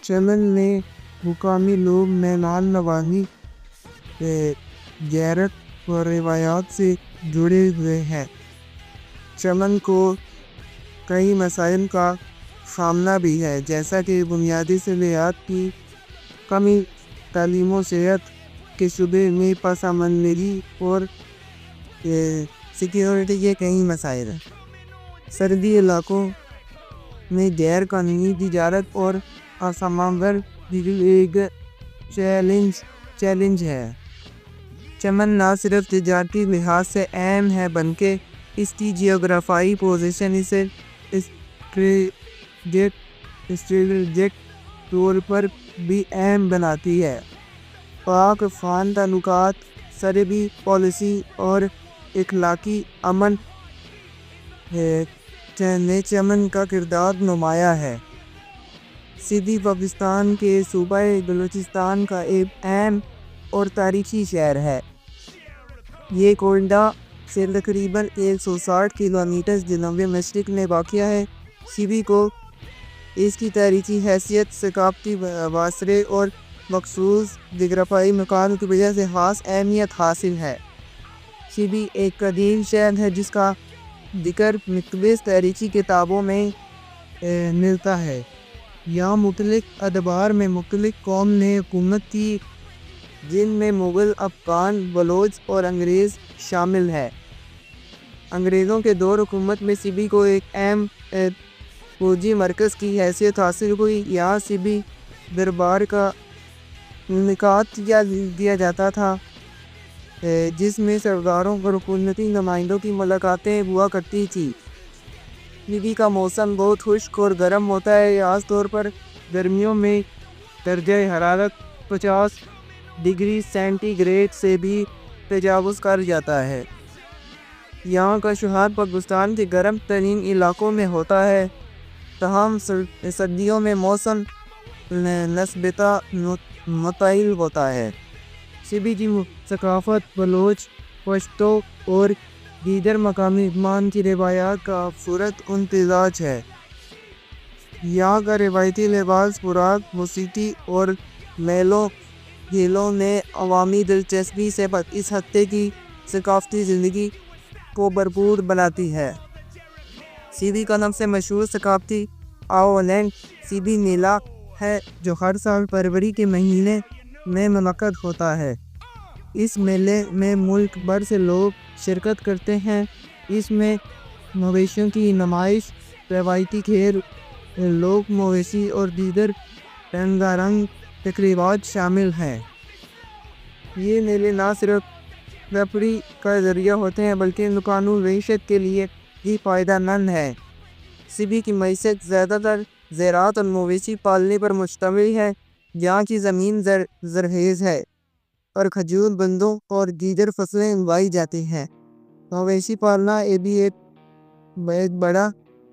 چمن میں مقامی لوگ مہمان نوازی، غیرت و روایات سے جڑے ہوئے ہیں۔ چمن کو کئی مسائل کا سامنا بھی ہے، جیسا کہ بنیادی سہولیات کی کمی، تعلیم و صحت کے شعبے میں پس منظری اور سیکیورٹی کے کئی مسائل ہیں۔ سرحدی علاقوں میں غیر قانونی تجارت اور سمندر ایک چیلنج ہے۔ چمن نہ صرف تجارتی لحاظ سے اہم ہے بلکہ اس کی جغرافیائی پوزیشن اسے اسٹریٹجک طور پر بھی اہم بناتی ہے۔ پاک افغان تعلقات، سرحدی پالیسی اور اخلاقی امن میں چمن کا کردار نمایاں ہے۔ سندھ پاکستان کے صوبہ بلوچستان کا ایک اہم اور تاریخی شہر ہے۔ یہ کوئٹہ سے تقریباً 160 کلومیٹر جنوب مشرق میں واقع ہے۔ سندھ کو اس کی تاریخی حیثیت، ثقافتی ورثے اور مخصوص جغرافیائی مقام کی وجہ سے خاص اہمیت حاصل ہے۔ سندھ ایک قدیم شہر ہے جس کا ذکر مختلف تاریخی کتابوں میں ملتا ہے۔ یہاں مختلف ادوار میں مختلف قوموں نے حکومت کی، جن میں مغل، افغان، بلوچ اور انگریز شامل ہیں۔ انگریزوں کے دور حکومت میں سندھ کو ایک اہم فوجی مرکز کی حیثیت حاصل ہوئی۔ یہاں سندھی دربار کا انعقاد کیا جاتا تھا، جس میں سرداروں اور حکومتی نمائندوں کی ملاقاتیں ہوا کرتی تھیں۔ سندھ کا موسم بہت خشک اور گرم ہوتا ہے۔ خاص طور پر گرمیوں میں درجہ حرارت 50 ڈگری سینٹی گریڈ سے بھی تجاوز کر جاتا ہے۔ یہاں کا شمال پاکستان کے گرم ترین علاقوں میں ہوتا ہے، تاہم سردیوں میں موسم نسبتاً معتدل ہوتا ہے۔ سندھ کی ثقافت بلوچ، پشتو اور دیگر مقامی اقوام کی روایات کا خوبصورت امتزاج ہے۔ یہاں کا روایتی لباس، خوراک، موسیقی اور میلوں کھیلوں نے عوامی دلچسپی سے اس خطے کی ثقافتی زندگی کو بھرپور بناتی ہے۔ سندھ کا سب سے مشہور ثقافتی ایونٹ سندھی میلہ ہے، جو ہر سال فروری کے مہینے میں منعقد ہوتا ہے۔ اس میلے میں ملک بھر سے لوگ شرکت کرتے ہیں۔ اس میں مویشیوں کی نمائش، روایتی کھیل، لوک موسیقی اور دیگر رنگا رنگ تقریبات شامل ہیں۔ یہ میلے نہ صرف تفریح کا ذریعہ ہوتے ہیں بلکہ مقامی معیشت کے لیے بھی فائدہ مند ہیں۔ سندھ کی معیشت زیادہ تر زراعت اور مویشی پالنے پر مشتمل ہے۔ یہاں کی زمین زرخیز ہے اور کھجور، گندم اور دیگر فصلیں اگائی جاتی ہیں۔ مویشی پالنا بھی ایک بڑا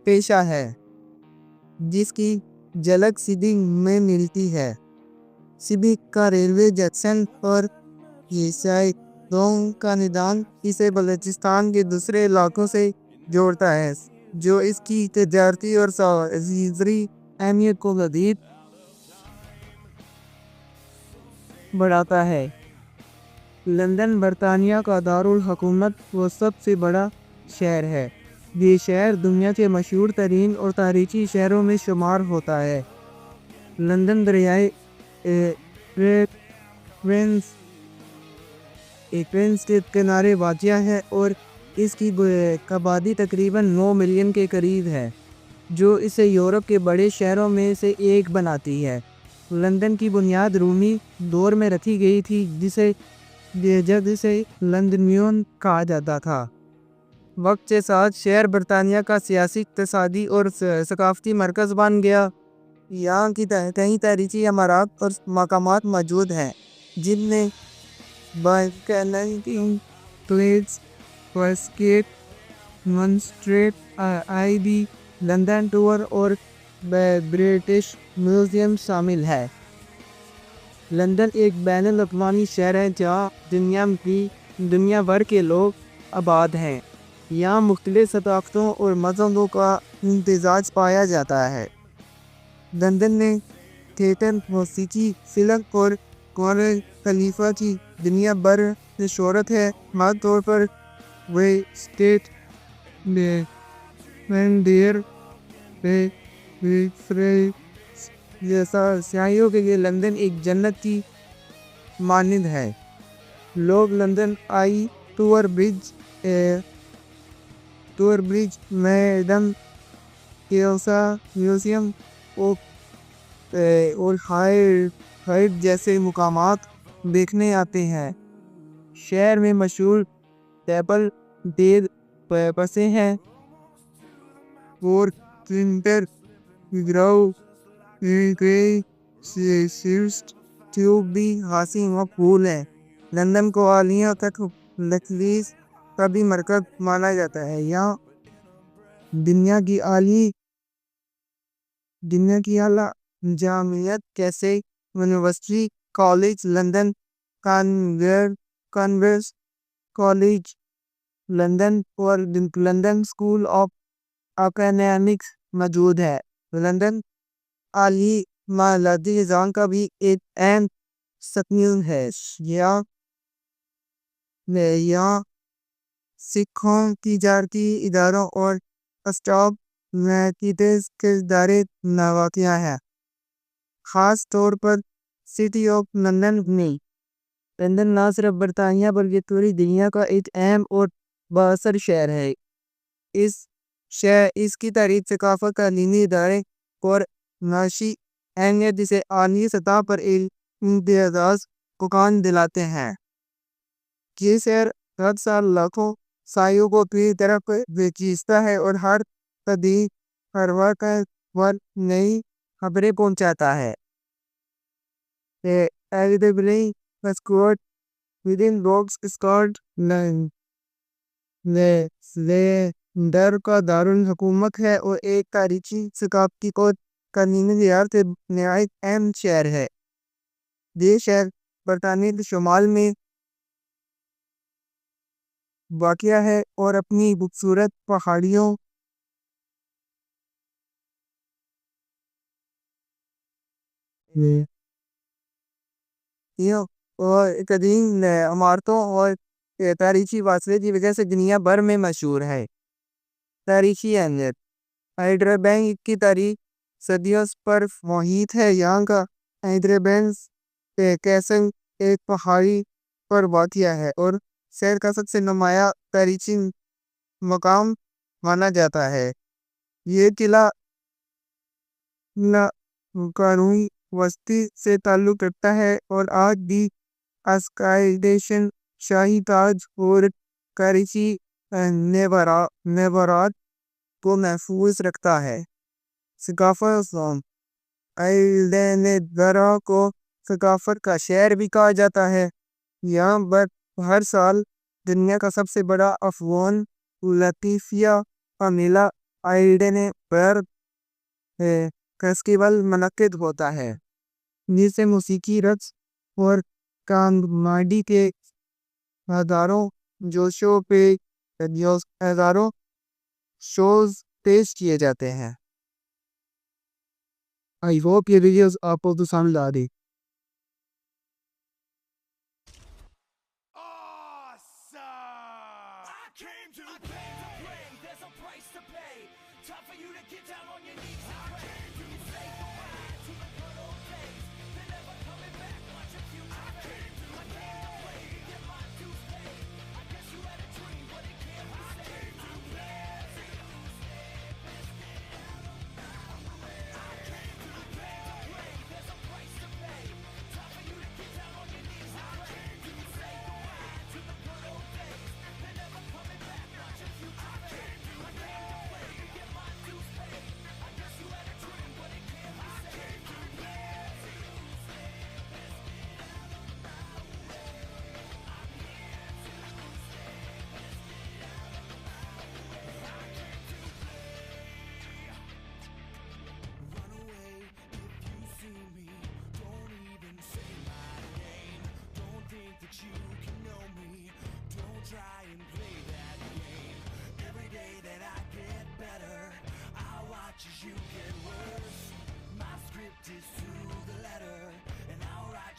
پیشہ ہے، جس کی جھلک سندھ میں ملتی ہے۔ سندھ کا ریلوے جنکشن اور سڑکوں کا نظام اسے بلوچستان کے دوسرے علاقوں سے جوڑتا ہے، جو اس کی تجارتی اور سیاحتی اہمیت کو مزید بڑھاتا ہے۔ لندن برطانیہ کا دارالحکومت و سب سے بڑا شہر ہے۔ یہ شہر دنیا کے مشہور ترین اور تاریخی شہروں میں شمار ہوتا ہے۔ لندن دریائے ٹیمز کے کنارے واقع ہے اور اس کی آبادی تقریباً 9 ملین کے قریب ہے، جو اسے یورپ کے بڑے شہروں میں سے ایک بناتی ہے۔ لندن کی بنیاد رومی دور میں رکھی گئی تھی، جب اسے لندنیوم کہا جاتا تھا۔ وقت کے ساتھ شہر برطانیہ کا سیاسی، اقتصادی اور ثقافتی مرکز بن گیا۔ یہاں کی کئی تاریخی عمارات اور مقامات موجود ہیں، جن میں Buckingham Palace, Westgate, monastery abbey, London Tower اور برٹش میوزیم شامل ہیں۔ لندن ایک بین الاقوامی شہر ہے جہاں دنیا بھر کے لوگ آباد ہیں۔ یہاں مختلف ثقافتوں اور مذہبوں کا امتزاج پایا جاتا ہے۔ لندن میں تھیٹر، موسیقی، فلم اور قرآن خلیفہ کی دنیا بھر میں شہرت ہے۔ خاص طور پر وہ اسٹیٹ میں مینڈیر جیسا سیاحوں کے لیے لندن ایک جنت کی مانند ہے۔ لوگ لندن آئی ٹور برج میڈم کیوسا میوزیم اور ہائٹ جیسے مقامات دیکھنے آتے ہیں۔ شہر میں مشہور ٹیبل ڈیل بسیں ہیں اور پرنٹر گراؤ ٹیوب بھی حاصل مقبول ہیں۔ لندن کو عالیہ تک لکزریز کا بھی مرکز مانا جاتا ہے۔ یہاں دنیا کی اعلیٰ جامعات جیسے university college London, convent college London اور لندن اسکول آف اکنامکس موجود ہے۔ لندن عالمی معلوماتی نظام کا بھی ایک اہم ستون ہے۔ یہاں سکھوں تجارتی اداروں اور اسٹاک مارکیٹس کے ادارے واقع ہیں۔ خاص طور پر سٹی آف لندن میں لندن نہ صرف برطانیہ بلکہ پوری دنیا کا ایک اہم اور بااثر شہر ہے۔ اس کی تاریخ، ثقافت، تعلیمی ادارے اور معاشی اہمیت اسے عالمی سطح پر ایک امتیازی مقام دلاتے ہیں۔ یہ شہر ہر سال لاکھوں سیاحوں کو اپنی طرف کھینچتا ہے اور ہر قدیم پروازوں پر نئی خبریں پہنچاتا ہے۔ لندن کا دارالحکومت ہے اور ایک تاریخی، ثقافتی اور قانونی لحاظ سے نہایت اہم شہر ہے۔ یہ شہر برطانیہ کے شمال میں واقع ہے اور اپنی خوبصورت پہاڑیوں اور قدیم عمارتوں اور تاریخی واثرے کی وجہ سے دنیا بھر میں مشہور ہے۔ تاریخی اہمیت، حیدرآباد کی تاریخ صدیوں پر محیط ہے۔ یہاں کا حیدرآباد کیسل ایک پہاڑی پر واقع ہے اور شہر کا سب سے نمایاں تاریخی مقام مانا جاتا ہے۔ یہ قلعہ قرون وسطی سے تعلق رکھتا ہے اور آج بھی اسکائلیشن، شاہی تاج اور تاریخی زیورات کو محفوظ رکھتا ہے۔ ثقافت، لندن کو ثقافت کا شہر بھی کہا جاتا ہے۔ یہاں پر ہر سال دنیا کا سب سے بڑا افغان لطیفیہ کا میلہ لندن فیسٹیول منعقد ہوتا ہے، جس سے موسیقی، رقص اور کامیڈی کے ہزاروں شوز پیش کیے جاتے ہیں۔ I hope یہ ویڈیوز آپ کو پسند آ رہی۔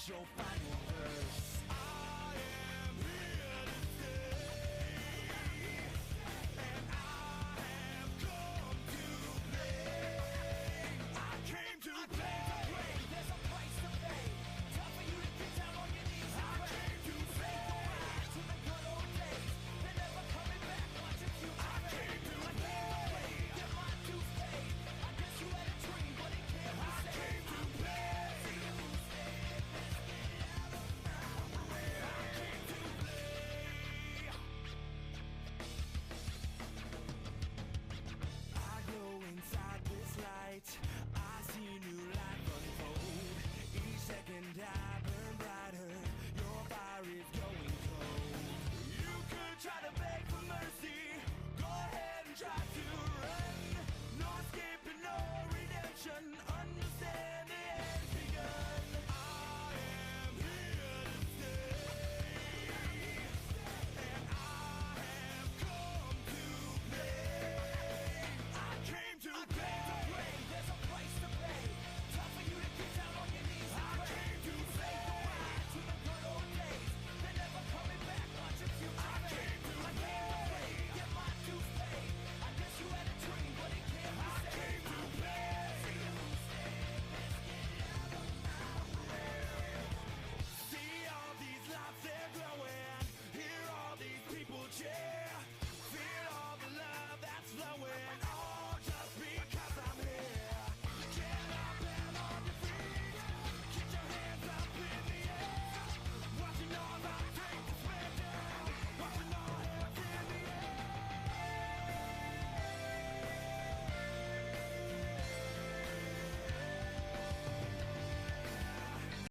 your final verse. I am here to stay, and I have come to play. I came to play. There's a price to pay. Time for you to get down on your knees and pray. I came to play. To the good old days. They're never coming back. Watch your future fade. I came to play. Your mind to fade. I guess you had a dream, but it can't be saved. I came to play. I see new life unfold. Each second I